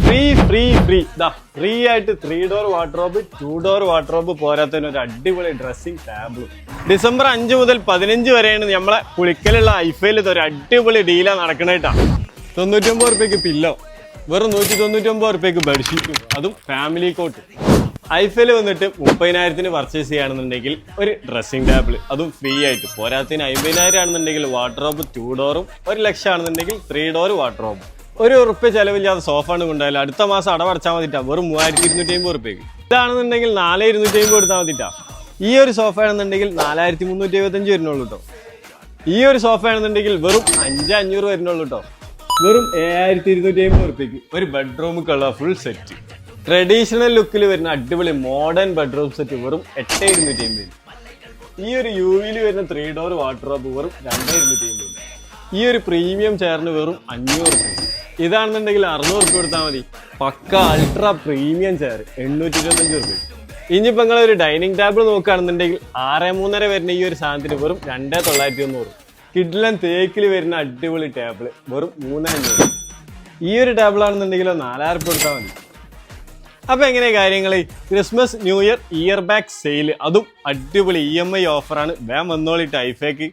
Free ആയിട്ട് 3 door wardrobe 2 door wardrobe പോരാത്തതിന് ഒരു അടിപൊളി ഡ്രസ്സിംഗ് ടേബിളും. ഡിസംബർ 5 മുതൽ 15 വരെയാണ് നമ്മളെ പുളിക്കലുള്ള ഐഫയിൽ ഒരു അടിപൊളി ഡീലാണ് നടക്കണേട്ടാ. 99 റുപ്യക്ക് പില്ലോ, വെറും 199 റുപ്യക്ക് ബെഡ്ഷീറ്റും, അതും ഫാമിലി കോട്ട്. ഐഫയിൽ വന്നിട്ട് 30,000-ന് പർച്ചേസ് ചെയ്യുകയാണെന്നുണ്ടെങ്കിൽ ഒരു ഡ്രസ്സിംഗ് ടേബിൾ, അതും ഫ്രീ ആയിട്ട്. പോരാത്തതിന് 50,000 ആണെന്നുണ്ടെങ്കിൽ വാർഡ്രോബ് 2 ഡോറും, 1 ലക്ഷം ആണെന്നുണ്ടെങ്കിൽ 3 ഡോർ വാർഡ്രോബും. ₹1 ചെലവില്ലാതെ സോഫാണ് കൊണ്ടുപോയാലും അടുത്ത മാസം അടവടച്ചാൽ മതിട്ടാ, വെറും 3250 റുപ്യക്ക്. ഇതാണെന്നുണ്ടെങ്കിൽ 4250 കൊടുത്താൽ മതിട്ടാ. ഈ ഒരു സോഫ ആണെന്നുണ്ടെങ്കിൽ 4375 വരുന്നുള്ളൂ കേട്ടോ. ഈ ഒരു സോഫ ആണെന്നുണ്ടെങ്കിൽ വെറും 5500 വരുന്നുള്ളൂ കേട്ടോ. വെറും 7250 റുപ്യക്ക് ഒരു ബെഡ്റൂമുക്കുള്ള ഫുൾ സെറ്റ്. ട്രഡീഷണൽ ലുക്കിൽ വരുന്ന അടിപൊളി മോഡേൺ ബെഡ്റൂം സെറ്റ് വെറും 8250. ഈ ഒരു യുവിയിൽ വരുന്ന 3 ഡോർ വാർഡ്രോബ് വെറും 2250. ഈ ഒരു പ്രീമിയം ചെയറിന് വെറും 500 റുപ്യ. ഇതാണെന്നുണ്ടെങ്കിൽ 600 റുപ്യ കൊടുത്താൽ മതി. പക്ക അൾട്രാ പ്രീമിയം ചെയർ 825 റുപ്യ. ഇനിയിപ്പോൾ നിങ്ങളൊരു ഡൈനിങ് ടേബിൾ നോക്കുകയാണെന്നുണ്ടെങ്കിൽ 6,300 വരുന്ന ഈ ഒരു സാധനത്തിന് വെറും 2,990. കിഡ്ലൻ തേക്കിൽ വരുന്ന അടിപൊളി ടേബിൾ വെറും 3,500. ഈ ഒരു ടേബിൾ ആണെന്നുണ്ടെങ്കിലോ 4,000 റുപ്യ കൊടുത്താൽ മതി. അപ്പൊ എങ്ങനെയാ കാര്യങ്ങൾ? Christmas new year back sale, അതും അടിപൊളി EMI ഓഫറാണ്. വേഗം വന്നോളിട്ട് ഐഫേക്ക്.